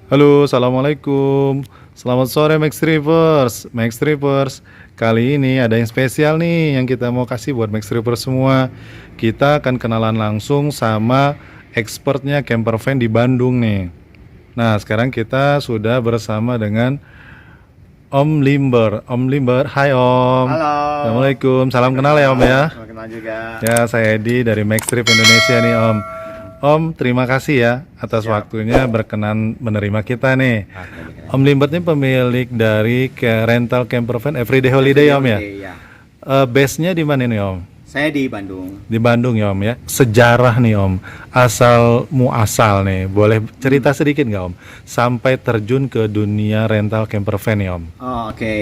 Halo, assalamualaikum. Selamat sore Max Rivers. Max Rivers, kali ini ada yang spesial nih yang kita mau kasih buat Max Rivers semua. Kita akan kenalan langsung sama expertnya camper van di Bandung nih. Nah, sekarang kita sudah bersama dengan Om Limber. Om Limber, hai Om. Halo. Assalamualaikum. Salam kenal ya Om ya. Selamat kenal juga. Ya, saya Edi dari Max Trip Indonesia nih Om. Om, terima kasih ya atas waktunya berkenan menerima kita nih. Om Limbert ini pemilik dari rental camper van Everyday Holiday Om ya? Iya. Base-nya di mana nih Om? Saya di Bandung. Di Bandung ya Om ya? Sejarah nih Om, asal muasal nih, boleh cerita sedikit nggak Om? Sampai terjun ke dunia rental camper van nih Om? Oh, oke.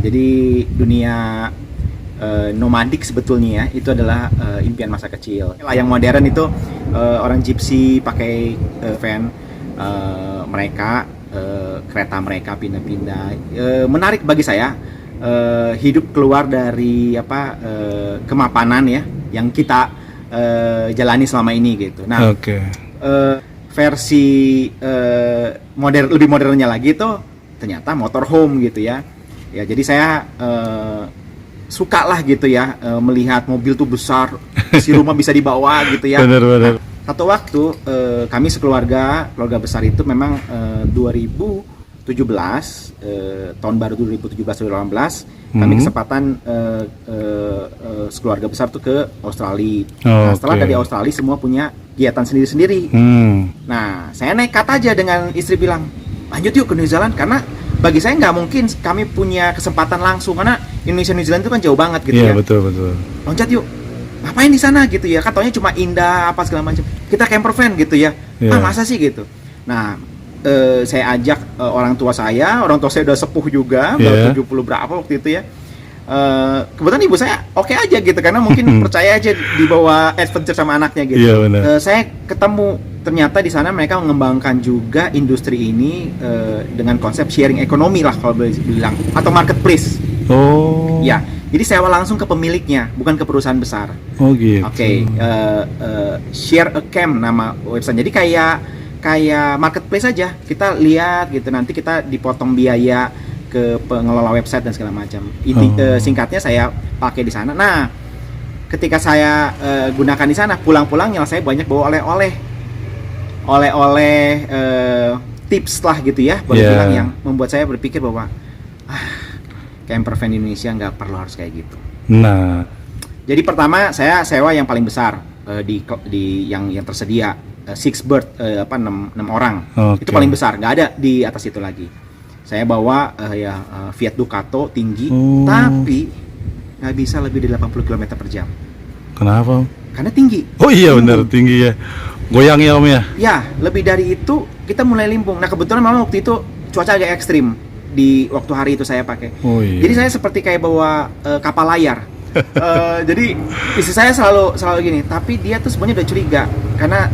Jadi dunia nomadik sebetulnya ya, itu adalah impian masa kecil. Yang modern itu orang gypsy pakai van mereka, kereta mereka pindah-pindah. Menarik bagi saya hidup keluar dari kemapanan ya yang kita jalani selama ini gitu. Nah, versi lebih modernnya lagi itu ternyata motorhome gitu ya. Ya, jadi saya suka lah gitu ya melihat mobil tuh besar, isi rumah bisa dibawa gitu ya. Bener. Satu waktu kami keluarga besar itu memang 2017 tahun baru 2017-2018 kami kesempatan sekeluarga besar tuh ke Australia. Nah, setelah dari Australia semua punya kegiatan sendiri-sendiri. Nah, saya nekat aja dengan istri bilang, lanjut yuk ke New Zealand, karena bagi saya nggak mungkin kami punya kesempatan langsung, karena Indonesia New Zealand itu kan jauh banget gitu ya. Iya, betul. Loncat yuk. Ngapain di sana gitu ya? Katanya cuma indah apa segala macam. Kita camper van gitu ya. Ah, masa sih gitu. Nah, saya ajak orang tua saya udah sepuh juga, udah 70 berapa waktu itu ya. Kebetulan ibu saya oke aja gitu, karena mungkin percaya aja dibawa adventure sama anaknya gitu. Iya, benar. Saya ketemu ternyata di sana mereka mengembangkan juga industri ini dengan konsep sharing ekonomi lah kalau boleh bilang, atau marketplace. Oh. Ya, jadi sewa langsung ke pemiliknya, bukan ke perusahaan besar. Oh gitu. Oke, Share a Camp nama website. Jadi kayak marketplace aja. Kita lihat gitu, nanti kita dipotong biaya ke pengelola website dan segala macam. Singkatnya saya pakai di sana. Nah, ketika saya gunakan di sana, pulang-pulangnya saya banyak bawa oleh-oleh tips lah gitu ya, boleh bilang, yang membuat saya berpikir bahwa camper van Indonesia nggak perlu harus kayak gitu. Nah, jadi pertama saya sewa yang paling besar di yang tersedia, six berth, 6 orang. Itu paling besar, nggak ada di atas itu lagi. Saya bawa Fiat Ducato tinggi, tapi nggak bisa lebih dari 80 km per jam. Kenapa? Karena tinggi. Oh iya benar, tinggi ya. Goyang ya Om ya? Ya, lebih dari itu kita mulai limpung. Nah, kebetulan memang waktu itu cuaca agak ekstrim di waktu hari itu saya pakai. Oh iya. Jadi saya seperti kayak bawa kapal layar. Jadi istri saya selalu gini, tapi dia tuh sebenarnya udah curiga karena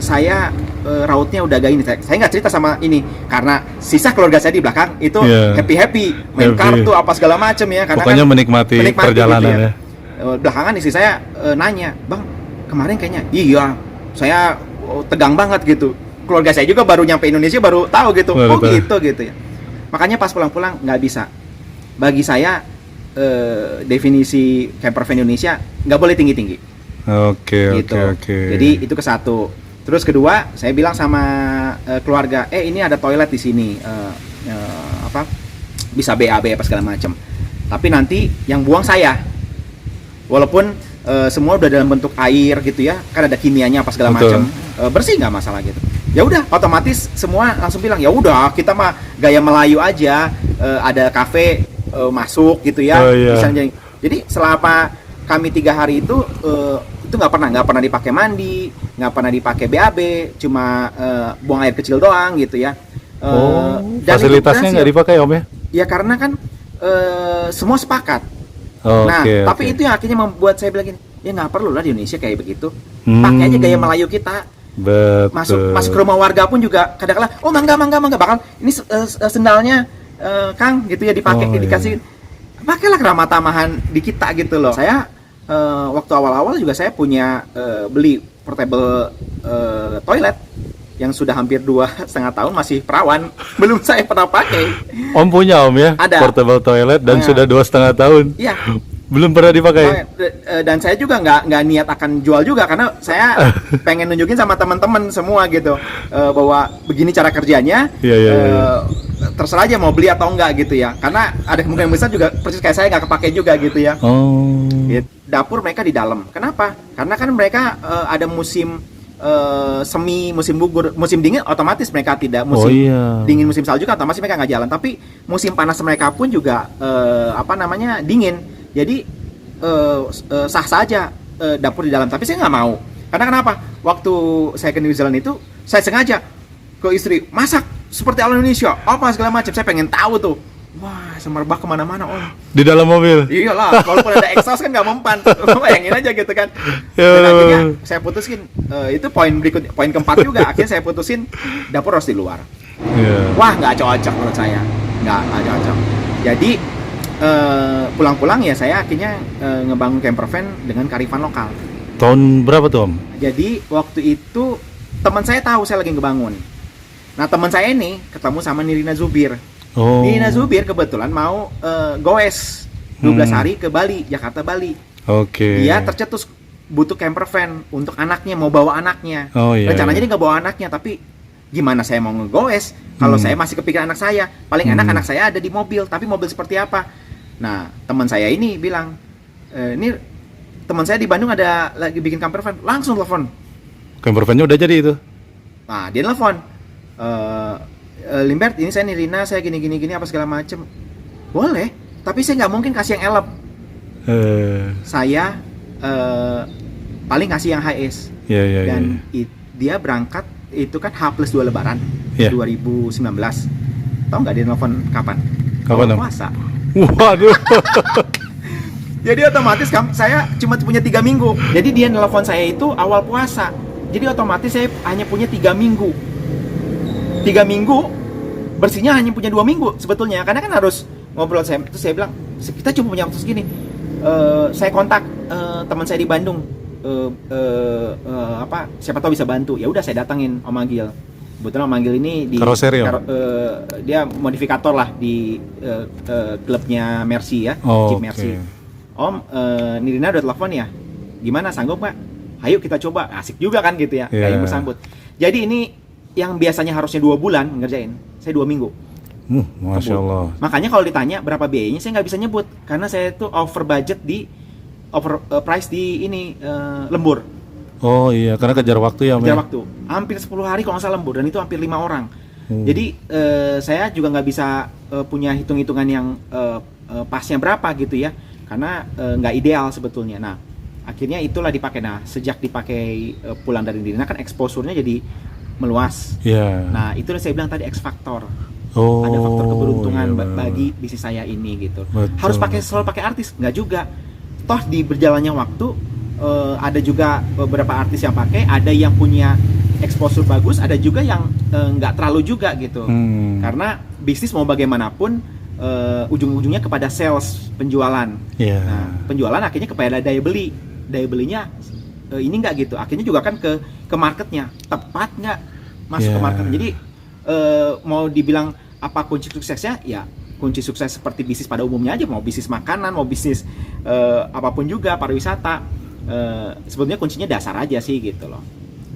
saya rautnya udah agak ini. Saya nggak cerita sama ini karena sisa keluarga saya di belakang itu happy main kartu apa segala macem ya. Karena pokoknya kan menikmati perjalanan gitu ya. Belakangan istri saya nanya, "Bang, kemarin kayaknya iya, saya tegang banget gitu." Keluarga saya juga baru nyampe Indonesia baru tahu gitu. Gitu ya. Makanya pas pulang-pulang nggak bisa. Bagi saya definisi camper van Indonesia nggak boleh tinggi-tinggi. Oke. Jadi itu ke satu. Terus kedua, saya bilang sama keluarga, ini ada toilet di sini, bisa BAB apa segala macam. Tapi nanti yang buang saya, walaupun semua udah dalam bentuk air gitu ya, kan ada kimianya apa segala macam, bersih nggak masalah gitu. Ya udah, otomatis semua langsung bilang, ya udah kita mah gaya Melayu aja, ada kafe masuk gitu ya. Jadi selama kami 3 hari itu nggak pernah dipakai mandi, nggak pernah dipakai BAB, cuma buang air kecil doang gitu ya. Dan fasilitasnya nggak dipakai Om ya? Ya karena kan semua sepakat. Tapi itu yang akhirnya membuat saya bilang gini, ya nggak perlu lah di Indonesia kayak begitu. Pakai aja gaya Melayu kita. Betul. Masuk ke rumah warga pun juga kadang-kadang, oh mangga, bahkan ini sendalnya Kang gitu ya dipakai, dikasih, pakailah keramah tamahan di kita gitu loh. Saya waktu awal-awal juga saya punya beli portable toilet yang sudah hampir 2,5 tahun masih perawan, belum saya pernah pakai. Om punya Om ya, Ada. portable toilet dan Nah. sudah 2,5 tahun. Iya. Belum pernah dipakai. Dan saya juga nggak niat akan jual juga, karena saya pengen nunjukin sama teman-teman semua gitu, bahwa begini cara kerjanya. Iya, iya, iya. Terserah aja mau beli atau enggak gitu ya, karena ada kemungkinan besar juga persis kayak saya nggak kepake juga gitu ya. Oh. Gitu. Dapur mereka di dalam. Kenapa? Karena kan mereka ada musim semi, musim gugur, musim dingin otomatis mereka tidak, musim iya. dingin, musim salju kan otomatis mereka nggak jalan. Tapi musim panas mereka pun juga dingin. Jadi sah saja dapur di dalam. Tapi saya nggak mau. Karena kenapa? Waktu saya ke New Zealand itu saya sengaja ke istri masak seperti ala Indonesia, apa segala macam. Saya pengen tahu tuh. Wah, semerbak kemana-mana Om. Di dalam mobil. Iyalah, walaupun ada exhaust kan nggak mempan. Bayangin aja gitu kan. Ya, Dan bener. akhirnya saya putusin, itu poin keempat juga. Akhirnya saya putusin dapur harus di luar. Iya. Wah, nggak cocok menurut saya. Nggak cocok. Jadi pulang-pulang ya saya akhirnya ngebangun camper van dengan kearifan lokal. Tahun berapa tuh Om? Jadi waktu itu teman saya tahu saya lagi ngebangun. Nah, teman saya ini ketemu sama Nirina Zubir. Oh. Nirina Zubir kebetulan mau goes 12 hari ke Bali, Jakarta Bali. Oke. Dia tercetus butuh camper van untuk anaknya, mau bawa anaknya. Oh, iya, Rencananya iya. dia nggak bawa anaknya, tapi gimana saya mau ngegoes kalau saya masih kepikiran anak saya. Paling enak anak saya ada di mobil, tapi mobil seperti apa? Nah, teman saya ini bilang, ini teman saya di Bandung ada lagi bikin camper van, langsung telepon. Camper van-nya udah jadi itu. Nah, dia telepon, Limbert, ini saya Nirina, saya gini apa segala macem. Boleh, tapi saya nggak mungkin kasih yang elep. Saya paling kasih yang HS. Iya, iya, Dan iya. dia berangkat itu kan H+2 Lebaran Iya. 2019. Tahu nggak dia telepon kapan? Kapan, Awal Om? puasa. Waduh. Jadi otomatis saya cuma punya 3 minggu. Jadi dia nelpon saya itu awal puasa. Jadi otomatis saya hanya punya 3 minggu. 3 minggu bersihnya hanya punya 2 minggu sebetulnya. Karena kan harus ngobrol saya. Terus saya bilang, kita cuma punya waktu segini. Saya kontak teman saya di Bandung. Siapa tahu bisa bantu. Ya udah saya datangin Om Agil. Kebetulan Om Agil ini di Karoseri, Om? dia modifikator lah di klubnya Mercy ya, Oh, Jeep oke. Mercy. Om, Nirina udah telepon ya? Gimana, sanggup nggak? Ayo kita coba, asik juga kan gitu ya, Iya. kayak yang bersambut. Jadi ini yang biasanya harusnya 2 bulan ngerjain, saya 2 minggu. Masya Allah. Makanya kalau ditanya berapa biayanya, saya nggak bisa nyebut karena saya tuh over budget di price di ini lembur. Oh iya, karena kejar waktu ya Om. Kejar ya? waktu, hampir 10 hari kalau nggak salah lembur, dan itu hampir 5 orang. Hmm. Jadi saya juga nggak bisa punya hitung-hitungan yang pasnya berapa gitu ya, karena nggak ideal sebetulnya. Nah, akhirnya itulah dipakai. Nah, sejak dipakai pulang dari Nirina kan exposure-nya jadi meluas. Iya. Nah, itu yang saya bilang tadi X factor. Oh, Ada faktor keberuntungan iya, benar. bagi bisnis saya ini gitu. Betul. Harus selalu pakai artis? Nggak juga. Toh di berjalannya waktu ada juga beberapa artis yang pakai, ada yang punya exposure bagus, ada juga yang nggak terlalu juga gitu. Karena bisnis mau bagaimanapun ujung-ujungnya kepada sales, penjualan. Iya. Nah, penjualan akhirnya kepada daya beli. Daya belinya ini nggak gitu. Akhirnya juga kan ke marketnya, tepat nggak masuk ke Yeah. market. Jadi mau dibilang apa kunci suksesnya? Ya kunci sukses seperti bisnis pada umumnya aja. Mau bisnis makanan, mau bisnis apapun juga, pariwisata. Sebetulnya kuncinya dasar aja sih gitu loh.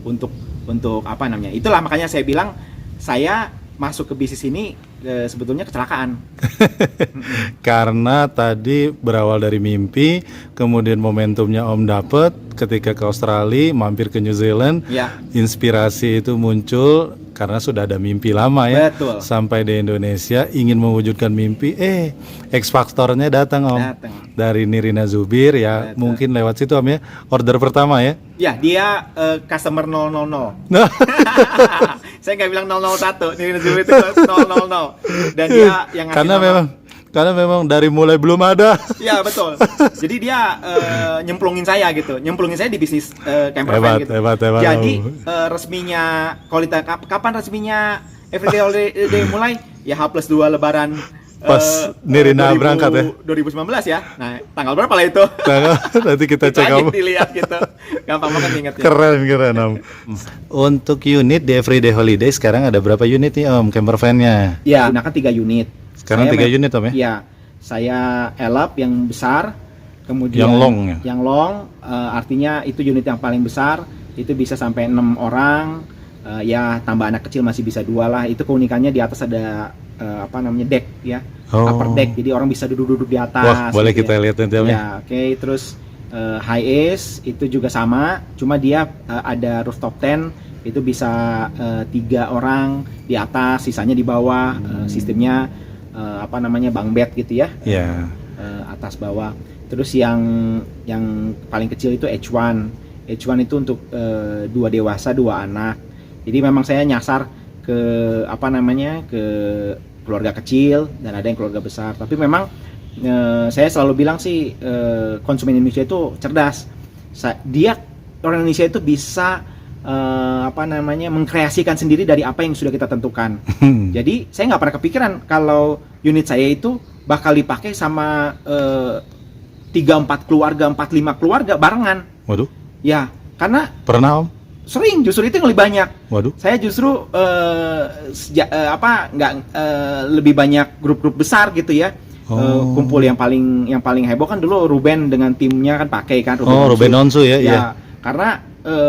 Untuk apa namanya? Itulah makanya saya bilang saya masuk ke bisnis ini sebetulnya kecelakaan. Karena tadi berawal dari mimpi, kemudian momentumnya Om dapet ketika ke Australia, mampir ke New Zealand. Ya. Inspirasi itu muncul karena sudah ada mimpi lama ya. Betul. Sampai di Indonesia ingin mewujudkan mimpi, X Factor-nya datang Om. Datang. Dari Nirina Zubir ya. Betul. Mungkin lewat situ Om ya. Order pertama ya. Ya, dia customer 000. Nah, Saya nggak bilang 001, Nirina Zubir itu 000. Dan dia yang ngasih nama. karena memang dari mulai belum ada. Ya, betul. Jadi dia nyemplungin saya gitu. Nyemplungin saya di bisnis camper van gitu. Hebat. Jadi resminya kalau kapan resminya Everyday Holiday mulai? Ya H+2 Lebaran Pas Nirina berangkat ya. 2019 ya. Nah, tanggal berapa lah itu? Nanti kita cek Aja Om. dilihat gitu. Gampang banget ingatnya. Keren Om. Untuk unit di Everyday Holiday sekarang ada berapa unit nih Om camper van-nya? Ya, gunakan 3 unit. Sekarang 3 unit Om ya? Iya. Saya elap yang besar, kemudian Yang long ya? Yang long artinya itu unit yang paling besar, itu bisa sampai 6 orang. Ya tambah anak kecil masih bisa 2 lah. Itu keunikannya di atas ada deck ya. Upper deck, jadi orang bisa duduk-duduk di atas. Wah, boleh gitu kita lihat nanti Om ya. Ya, oke. Terus high ace itu juga sama, cuma dia ada rooftop tent, itu bisa 3 orang di atas, sisanya di bawah. Sistemnya bunk bed gitu ya. Iya. Atas bawah. Terus yang paling kecil itu H1. H1 itu untuk 2 dewasa 2 anak. Jadi memang saya nyasar ke ke keluarga kecil dan ada yang keluarga besar. Tapi memang saya selalu bilang sih konsumen Indonesia itu cerdas. Orang Indonesia itu bisa mengkreasikan sendiri dari apa yang sudah kita tentukan. Jadi saya nggak pernah kepikiran kalau unit saya itu bakal dipakai sama 3-4 keluarga, 4-5 keluarga barengan. Waduh. Ya, karena Pernah Om? sering justru itu yang lebih banyak. Waduh. Saya justru lebih banyak grup-grup besar gitu ya. Kumpul yang paling heboh kan dulu Ruben dengan timnya kan pakai kan Ruben Onsu ya, iya. Karena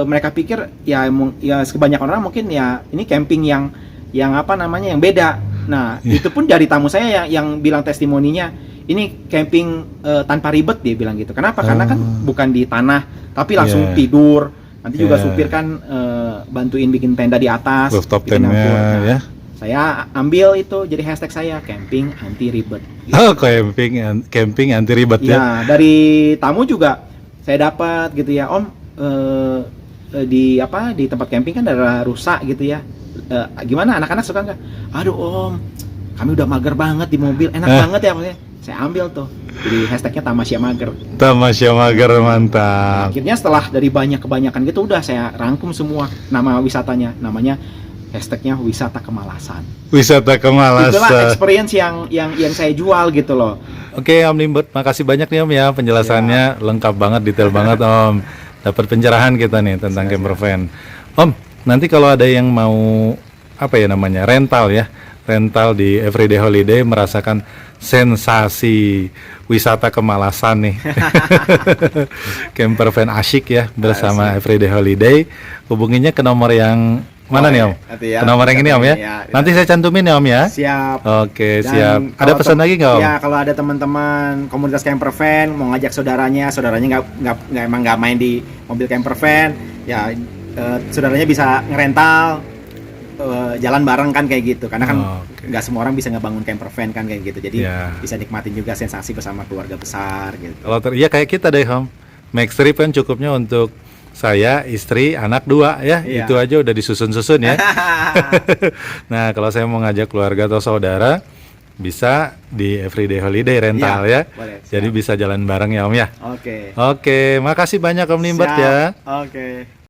mereka pikir ya kebanyakan orang mungkin ya ini camping yang beda. Nah, itu pun dari tamu saya yang bilang testimoninya ini camping tanpa ribet, dia bilang gitu. Kenapa? Karena kan bukan di tanah tapi langsung tidur. Nanti juga supir kan bantuin bikin tenda di atas, rooftop bikin tentnya ya. Saya ambil itu jadi hashtag saya, camping anti ribet. Gitu. Oh, camping anti ribet ya. Ya, dari tamu juga saya dapat gitu ya, Om, di tempat camping kan ada rusak gitu ya. Gimana anak-anak suka nggak? Aduh Om, kami udah mager banget di mobil, enak banget ya maksudnya. Saya ambil tuh. Jadi hashtagnya Tamasya Mager. Tamasya Mager, mantap. Akhirnya setelah dari kebanyakan gitu udah saya rangkum semua nama wisatanya. Namanya hashtagnya wisata kemalasan. Wisata kemalasan. Itulah experience yang saya jual gitu loh. Oke Om Limbert, makasih banyak nih Om ya penjelasannya lengkap banget, detail banget Om. Dapat pencerahan kita nih tentang camper van. Om, nanti kalau ada yang mau rental ya, rental di Everyday Holiday merasakan sensasi wisata kemalasan nih. Camper van asyik ya bersama Everyday Holiday. Hubunginya ke nomor yang mana nih Om? Ya, ke nomor yang ini Om ya? Nanti saya cantumin ya Om ya. Siap. Oke, siap. Ada pesan lagi nggak Om? Ya, kalau ada teman-teman komunitas camper van mau ngajak saudaranya nggak main di mobil camper van, ya saudaranya bisa ngerental, jalan bareng kan kayak gitu. Karena kan nggak semua orang bisa ngebangun camper van kan kayak gitu. Jadi bisa nikmatin juga sensasi bersama keluarga besar gitu. Kalau kayak kita deh Om. Max Trip kan cukupnya untuk saya, istri, anak 2 ya. Itu aja udah disusun-susun ya. Nah, kalau saya mau ngajak keluarga atau saudara bisa di Everyday Holiday rental ya. Boleh, jadi bisa jalan bareng ya Om ya. Oke. Oke, makasih banyak Om Limbert ya. Oke.